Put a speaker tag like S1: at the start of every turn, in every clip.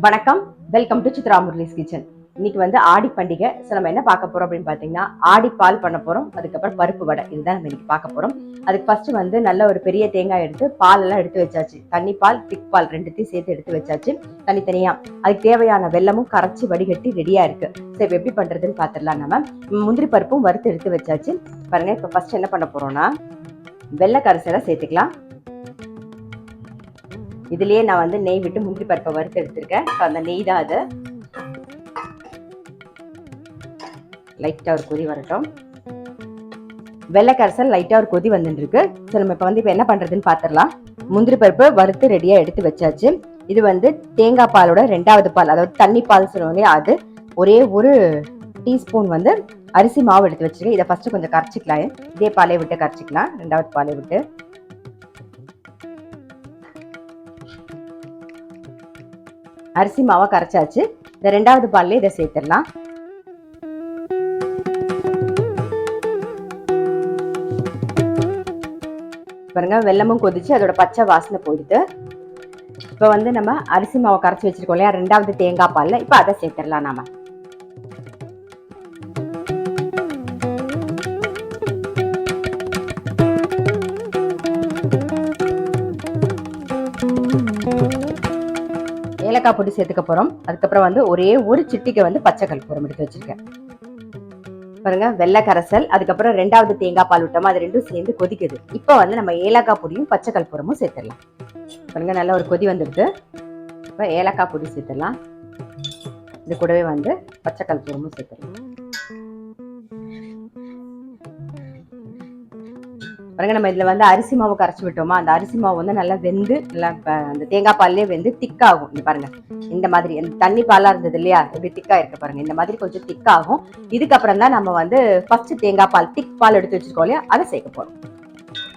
S1: வணக்கம், welcome to Chitra Murali's kitchen. இன்னைக்கு வந்து ஆடி பண்டிகை. நம்ம என்ன பார்க்க போறோம் அப்படின்னு பாத்தீங்கன்னா, ஆடி பால் பண்ண போறோம். அதுக்கப்புறம் பருப்பு வடை, இதுதான் நம்ம இன்னைக்கு பார்க்க போறோம். அதுக்கு ஃபர்ஸ்ட் வந்து நல்ல ஒரு பெரிய தேங்காய் எடுத்து பால் எல்லாம் எடுத்து வச்சாச்சு. தண்ணி பால், திக் பால் ரெண்டுத்தையும் சேர்த்து எடுத்து வச்சாச்சு தனித்தனியா. அதுக்கு தேவையான வெல்லமும் கரைச்சி வடிகட்டி ரெடியா இருக்கு. சரி, எப்படி பண்றதுன்னு பாத்துடலாம். நம்ம முந்திரி பருப்பும் வறுத்து எடுத்து வச்சாச்சு. பாருங்க, இப்ப ஃபர்ஸ்ட் என்ன பண்ண போறோம்னா, வெள்ளை கரைசலை சேர்த்துக்கலாம். இதுலயே நான் வந்து நெய் விட்டு முந்திரி பருப்பை வறுத்து எடுத்திருக்கேன். அந்த நெய் தான் அது. லைட்டா ஒரு கொதி வரட்டும். வெள்ளை கரைசல் லைட்டா ஒரு கொதி வந்துட்டு இருக்கு. சரி, நம்ம இப்ப என்ன பண்றதுன்னு பாத்திரலாம். முந்திரி பருப்பு வறுத்து ரெடியா எடுத்து வச்சாச்சு. இது வந்து தேங்காய் பாலோட 2வது பால், அதாவது தண்ணி பால் சொல்லுவாங்க. அது ஒரே ஒரு டீஸ்பூன் வந்து அரிசி மாவு எடுத்து வச்சிருக்கேன். இதை ஃபர்ஸ்ட் கொஞ்சம் கரைச்சிக்கலாம். இதே பாலை விட்டு கரைச்சிக்கலாம். 2வது பாலை விட்டு அரிசி மாவை கரைச்சாச்சு. இந்த 2வது பால்ல இதை சேர்த்துடலாம். பாருங்க, வெல்லமும் கொதிச்சு அதோட பச்சை வாசனை போயிடுது. இப்ப வந்து நம்ம அரிசி மாவை கரைச்சி வச்சிருக்கோம் இல்லையா, 2வது தேங்காய் பால்ல இப்ப அதை சேர்த்துடலாம். நாம ஏலக்காய் பொடி சேர்த்துக்க போறோம். அதுக்கப்புறம் வந்து ஒரே ஒரு சிட்டிக்கை வந்து பச்சை கற்பூரம் எடுத்து வச்சிருக்கேன். பாருங்க, வெள்ளை கரைசல், அதுக்கப்புறம் 2வது தேங்காய் பால் விட்டோமா, அது ரெண்டும் சேர்ந்து கொதிக்குது. இப்போ வந்து நம்ம ஏலக்காய் பொடியும் பச்சை கற்பூரமும் சேர்த்துடலாம். பாருங்க, நல்ல ஒரு கொதி வந்துருக்கு. இப்போ ஏலக்காய் பொடி சேர்த்துடலாம். இது கூடவே வந்து பச்சை கற்பூரமும் சேர்த்துடலாம். பாருங்க, நம்ம இதுல வந்து அரிசி மாவு கரைச்சி விட்டோமா, அந்த அரிசி மாவு வந்து நல்லா வெந்து, நல்லா அந்த தேங்காய் பால்லே வெந்து திக்காகும். இங்க பாருங்க, இந்த மாதிரி தண்ணி பாலா இருந்தது இல்லையா, எப்படி திக்கா இருக்கு பாருங்க. இந்த மாதிரி கொஞ்சம் திக்காகும். இதுக்கப்புறம் தான் நம்ம வந்து ஃபர்ஸ்ட் தேங்காய் பால், திக் பால் எடுத்து வச்சிருக்கோம் இல்லையா, அதை சேர்க்க போறோம்.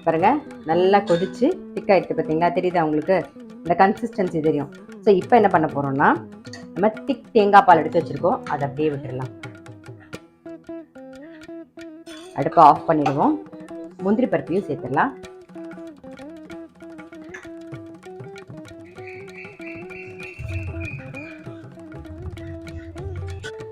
S1: பாருங்க, நல்லா கொதிச்சு திக்கா எடுத்து பார்த்தீங்களா, தெரியுதா உங்களுக்கு? இந்த கன்சிஸ்டன்சி தெரியும். ஸோ இப்போ என்ன பண்ண போறோம்னா, நம்ம திக் தேங்காய் பால் எடுத்து வச்சிருக்கோம், அதை அப்படியே விட்டுடலாம். அடுப்பை ஆஃப் பண்ணிடுவோம். முந்திரி பருப்பையும் சேர்த்துடலாம்.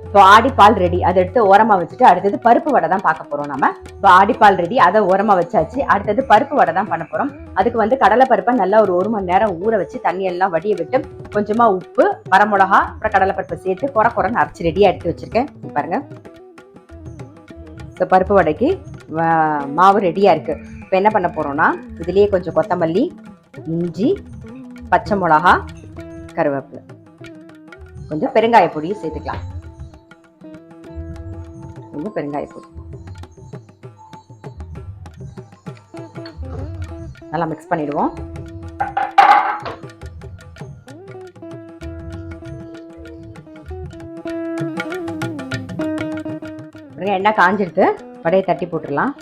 S1: இப்போ ஆடிப்பால் ரெடி. அதை எடுத்து ஓரமா வச்சுட்டு அடுத்தது பருப்பு வடை தான் பார்க்க போறோம் நம்ம. இப்போ ஆடிப்பால் ரெடி, அதை ஓரமா வச்சாச்சு. அடுத்தது பருப்பு வடை தான் பண்ண போறோம். அதுக்கு வந்து கடலை பருப்பை நல்லா ஒரு 1 மணி நேரம் ஊற வச்சு தண்ணி எல்லாம் வடிய விட்டு கொஞ்சமா உப்பு, வரமிளகா, அப்புறம் கடலை பருப்பை சேர்த்து குறைன்னு அரைச்சி ரெடியா எடுத்து வச்சிருக்கேன். பாருங்க, இப்போ பருப்பு வடைக்கு மாவு ரெடியா இருக்கு. இப்போ என்ன பண்ண போறோம்னா, இதுலயே கொஞ்சம் கொத்தமல்லி, இஞ்சி, பச்சை மிளகா, கருவேப்பிலை, கொஞ்சம் பெருங்காய பொடியும் சேர்த்துக்கலாம். கொஞ்சம் பெருங்காய பொடி நல்லா மிக்ஸ் பண்ணிடுவோம். எண்ணெய் காஞ்சிருக்கு, வடையை தட்டி போட்டுடலாம்.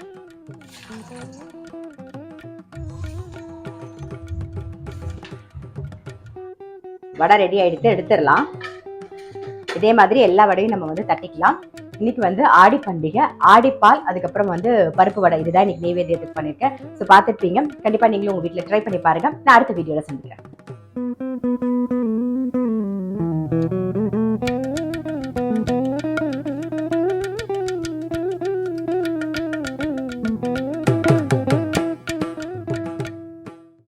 S1: வடை ரெடி ஆயிடுத்து, எடுத்துடலாம். இதே மாதிரி எல்லா வடையும் நம்ம வந்து தட்டிக்கலாம். இன்னைக்கு வந்து ஆடி பண்டிகை, ஆடிப்பால், அதுக்கப்புறம் வந்து பருப்பு வடை, இதுதான் இன்னைக்கு நெய்வேத்தியத்துக்கு பண்ணிருக்கேன். ஸோ பார்த்துருப்பீங்க. கண்டிப்பா நீங்களும் உங்க வீட்டில் ட்ரை பண்ணி பாருங்க. நான் அடுத்த வீடியோல சந்திக்கிறேன்.